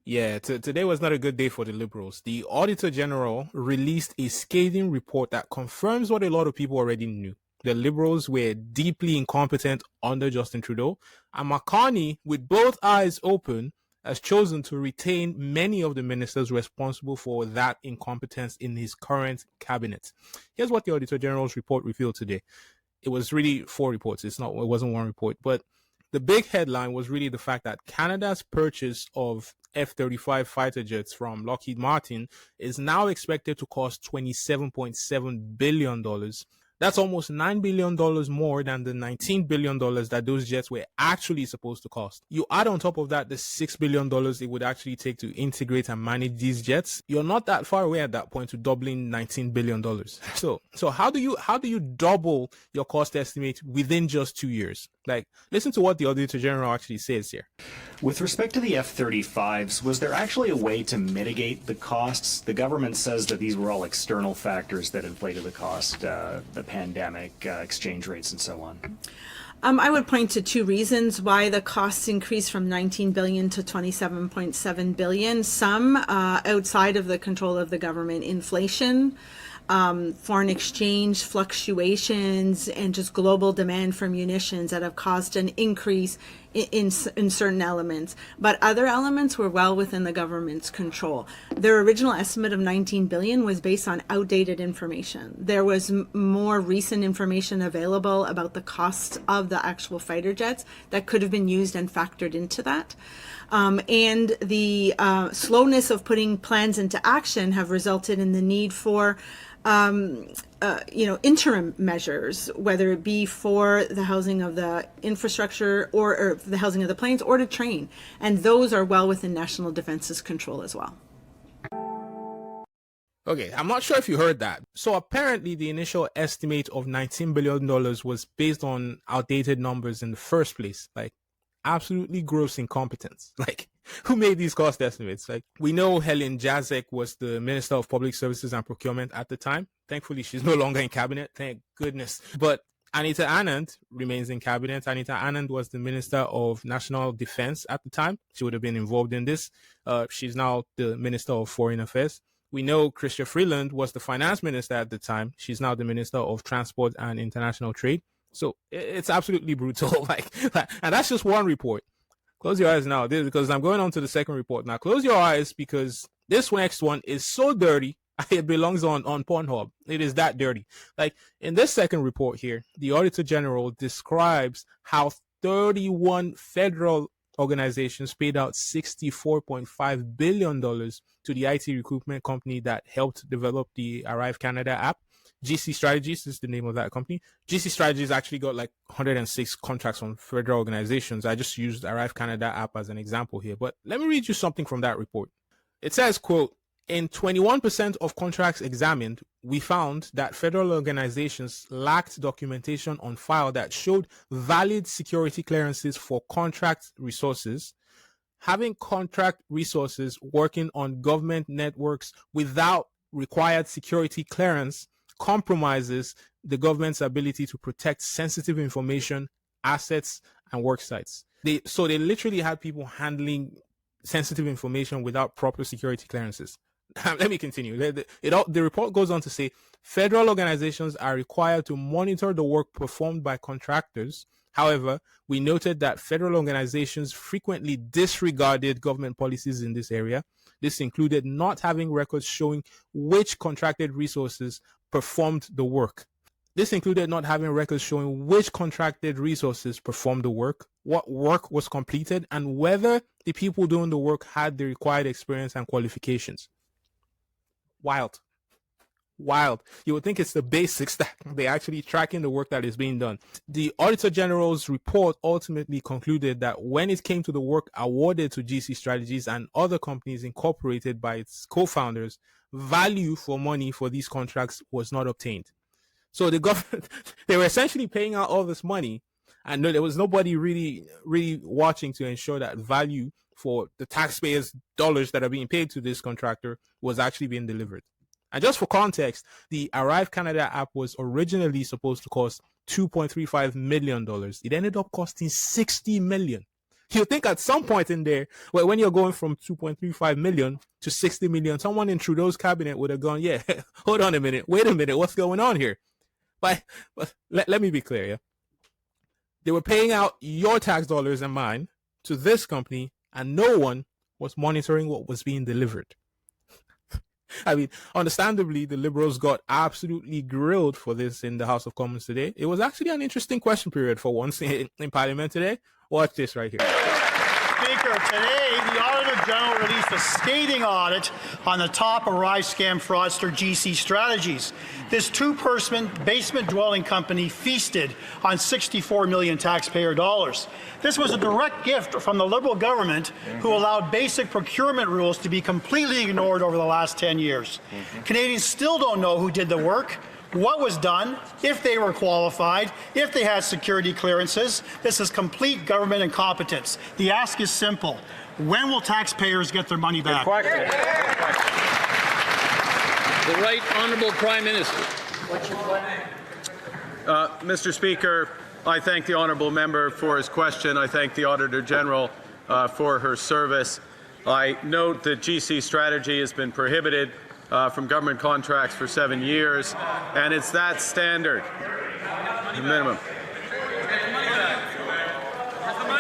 Yeah, today was not a good day for the Liberals. The Auditor General released a scathing report that confirms what a lot of people already knew. The Liberals were deeply incompetent under Justin Trudeau, and Mark Carney, with both eyes open, has chosen to retain many of the ministers responsible for that incompetence in his current cabinet. Here's what the Auditor General's report revealed today. It was really four reports. It wasn't one report, but the big headline was really the fact that Canada's purchase of F-35 fighter jets from Lockheed Martin is now expected to cost $27.7 billion. That's almost $9 billion more than the $19 billion that those jets were actually supposed to cost. You add on top of that the $6 billion it would actually take to integrate and manage these jets. You're not that far away at that point to doubling $19 billion. So how do you double your cost estimate within just 2 years? Like, listen to what the Auditor General actually says here. With respect to the F-35s, was there actually a way to mitigate the costs? The government says that these were all external factors that inflated the cost, the pandemic, exchange rates, and so on. I would point to two reasons why the costs increased from 19 billion to 27.7 billion. Some outside of the control of the government: inflation, foreign exchange fluctuations, and just global demand for munitions that have caused an increase in certain elements. But other elements were well within the government's control. Their original estimate of 19 billion was based on outdated information. There was more recent information available about the cost of the actual fighter jets that could have been used and factored into that. And the slowness of putting plans into action have resulted in the need for interim measures, whether it be for the housing of the infrastructure or the housing of the planes or to train. And those are well within National Defense's control as well. Okay, I'm not sure if you heard that. So apparently the initial estimate of $19 billion was based on outdated numbers in the first place. Like, absolutely gross incompetence. Like, who made these cost estimates? Like, we know Helen Jacek was the Minister of Public Services and Procurement at the time. Thankfully, she's no longer in cabinet. Thank goodness. But Anita Anand remains in cabinet. Anita Anand was the Minister of National Defense at the time. She would have been involved in this. She's now the Minister of Foreign Affairs. We know Chrystia Freeland was the Finance Minister at the time. She's now the Minister of Transport and International Trade. So it's absolutely brutal. And that's just one report. Close your eyes now, because I'm going on to the second report. Now, close your eyes, because this next one is so dirty, it belongs on Pornhub. It is that dirty. Like, in this second report here, the Auditor General describes how 31 federal organizations paid out $64.5 billion to the IT recruitment company that helped develop the Arrive Canada app. GC Strategies is the name of that company. GC Strategies actually got like 106 contracts from federal organizations. I just used Arrive Canada app as an example here, but let me read you something from that report. It says, quote, in 21% of contracts examined, we found that federal organizations lacked documentation on file that showed valid security clearances for contract resources. Having contract resources working on government networks without required security clearance compromises the government's ability to protect sensitive information, assets, and work sites. They literally had people handling sensitive information without proper security clearances. Let me continue. The report goes on to say federal organizations are required to monitor the work performed by contractors. However, we noted that federal organizations frequently disregarded government policies in this area. This included not having records showing which contracted resources performed the work. This included not having records showing which contracted resources performed the work, what work was completed, and whether the people doing the work had the required experience and qualifications. Wild. You would think it's the basics that they're actually tracking the work that is being done. The Auditor General's report ultimately concluded that when it came to the work awarded to GC Strategies and other companies incorporated by its co-founders, value for money for these contracts was not obtained. So the government, they were essentially paying out all this money, and there was nobody really watching to ensure that value for the taxpayers' dollars that are being paid to this contractor was actually being delivered. And just for context, the Arrive Canada app was originally supposed to cost $2.35 million. It ended up costing $60 million. You think at some point in there, when you're going from 2.35 million to 60 million, someone in Trudeau's cabinet would have gone, yeah, hold on a minute, wait a minute, what's going on here? But let me be clear, yeah? They were paying out your tax dollars and mine to this company, and no one was monitoring what was being delivered. I mean, understandably, the Liberals got absolutely grilled for this in the House of Commons today. It was actually an interesting question period for once in Parliament today. Watch this right here. Speaker, today the Auditor General released a scathing audit on the top Arise scam fraudster GC Strategies. This two-person basement-dwelling company feasted on 64 million taxpayer dollars. This was a direct gift from the Liberal government who allowed basic procurement rules to be completely ignored over the last 10 years. Canadians still don't know who did the work, what was done, if they were qualified, if they had security clearances. This is complete government incompetence. The ask is simple. When will taxpayers get their money back? The Right Honourable Prime Minister. Mr. Speaker, I thank the honourable member for his question. I thank the Auditor General for her service. I note that GC Strategy has been prohibited from government contracts for 7 years, and it's that standard, the minimum.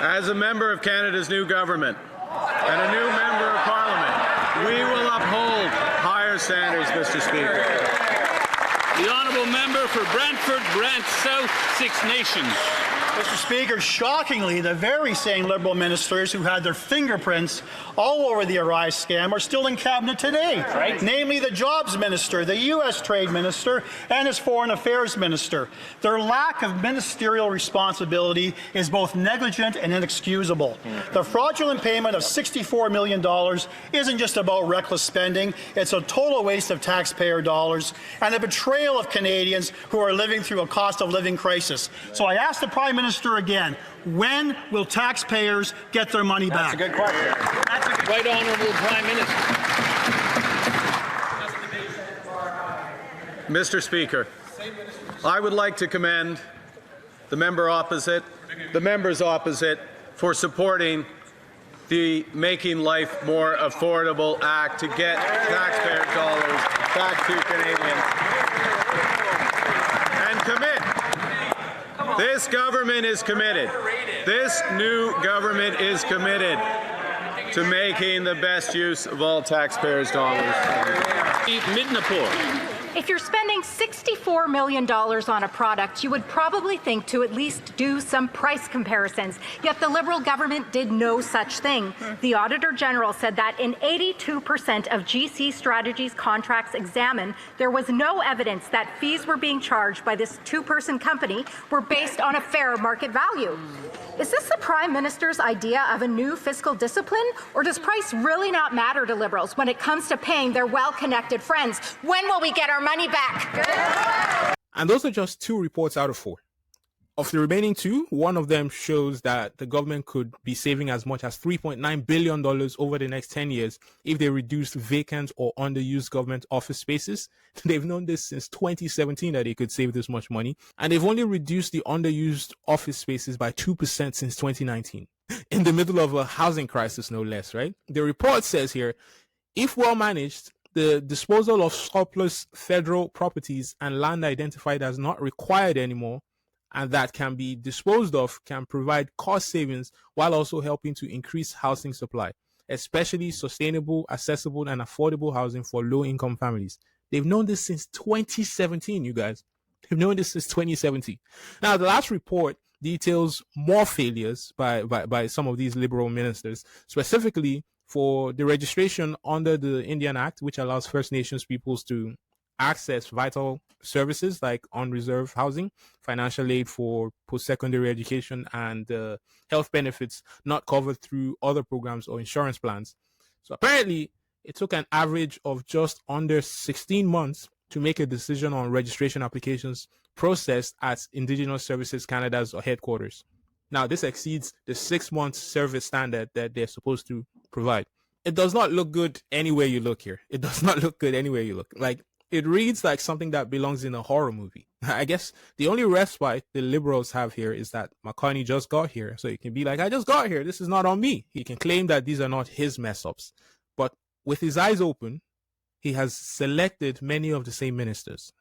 As a member of Canada's new government and a new member of Parliament, we will uphold higher standards, Mr. Speaker. The honourable member for Brantford, Brant South, Six Nations. Mr. Speaker, shockingly, the very same Liberal ministers who had their fingerprints all over the Arise scam are still in cabinet today. Right. Namely, the Jobs Minister, the U.S. Trade Minister, and his Foreign Affairs Minister. Their lack of ministerial responsibility is both negligent and inexcusable. The fraudulent payment of $64 million isn't just about reckless spending. It's a total waste of taxpayer dollars and a betrayal of Canadians who are living through a cost of living crisis. So I ask the Prime Minister again, when will taxpayers get their money back? That's a good question. Right Honourable Prime Minister. Mr. Speaker, I would like to commend the members opposite for supporting the Making Life More Affordable Act to get taxpayer dollars back to Canadians and commit. This government is committed. This new government is committed to making the best use of all taxpayers' dollars. Midnapore. If you're spending $64 million on a product, you would probably think to at least do some price comparisons. Yet the Liberal government did no such thing. The Auditor General said that in 82% of GC Strategies contracts examined, there was no evidence that fees were being charged by this two-person company were based on a fair market value. Is this the Prime Minister's idea of a new fiscal discipline? Or does price really not matter to Liberals when it comes to paying their well-connected friends? When will we get our money back? And those are just 2 reports out of 4. Of the remaining 2, one of them shows that the government could be saving as much as $3.9 billion over the next 10 years if they reduced vacant or underused government office spaces. They've known this since 2017 that they could save this much money. And they've only reduced the underused office spaces by 2% since 2019. In the middle of a housing crisis, no less, right? The report says here, if well managed, the disposal of surplus federal properties and land identified as not required anymore and that can be disposed of can provide cost savings while also helping to increase housing supply, especially sustainable, accessible, and affordable housing for low-income families. They've known this since 2017, you guys. They've known this since 2017. Now, the last report details more failures by some of these Liberal ministers, specifically for the registration under the Indian Act, which allows First Nations peoples to access vital services like unreserved housing, financial aid for post-secondary education, and health benefits not covered through other programs or insurance plans. So apparently, it took an average of just under 16 months to make a decision on registration applications processed at Indigenous Services Canada's headquarters. Now, this exceeds the 6-month service standard that they're supposed to provide. It does not look good anywhere you look here. It does not look good anywhere you look. Like, It reads like something that belongs in a horror movie. I guess the only respite the liberals have here is that Mark Carney just got here. So he can be like, I just got here. This is not on me. He can claim that these are not his mess ups. But with his eyes open, he has selected many of the same ministers.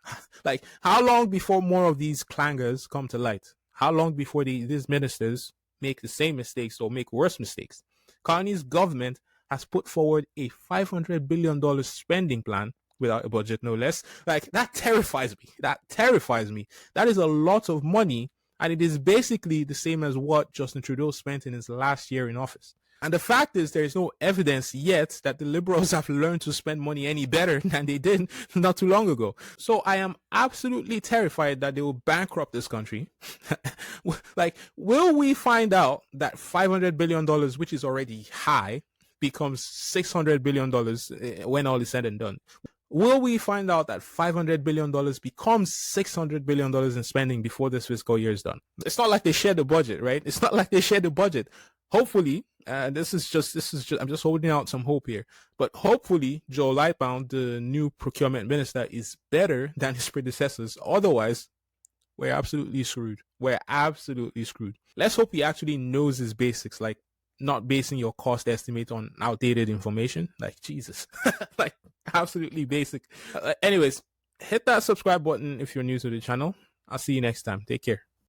Like, how long before more of these clangers come to light? How long before these ministers make the same mistakes or make worse mistakes? Carney's government has put forward a $500 billion spending plan without a budget, no less. Like, that terrifies me. That terrifies me. That is a lot of money, and it is basically the same as what Justin Trudeau spent in his last year in office. And the fact is, there is no evidence yet that the Liberals have learned to spend money any better than they did not too long ago. So I am absolutely terrified that they will bankrupt this country. Like, will we find out that $500 billion, which is already high, becomes $600 billion when all is said and done? Will we find out that $500 billion becomes $600 billion in spending before this fiscal year is done? It's not like they share the budget, right? It's not like they share the budget. Hopefully, this is just, I'm just holding out some hope here. But hopefully, Joe Lightbound, the new procurement minister, is better than his predecessors. Otherwise, we're absolutely screwed. We're absolutely screwed. Let's hope he actually knows his basics, like not basing your cost estimate on outdated information. Like, Jesus. Like, absolutely basic. Anyways, hit that subscribe button if you're new to the channel. I'll see you next time. Take care.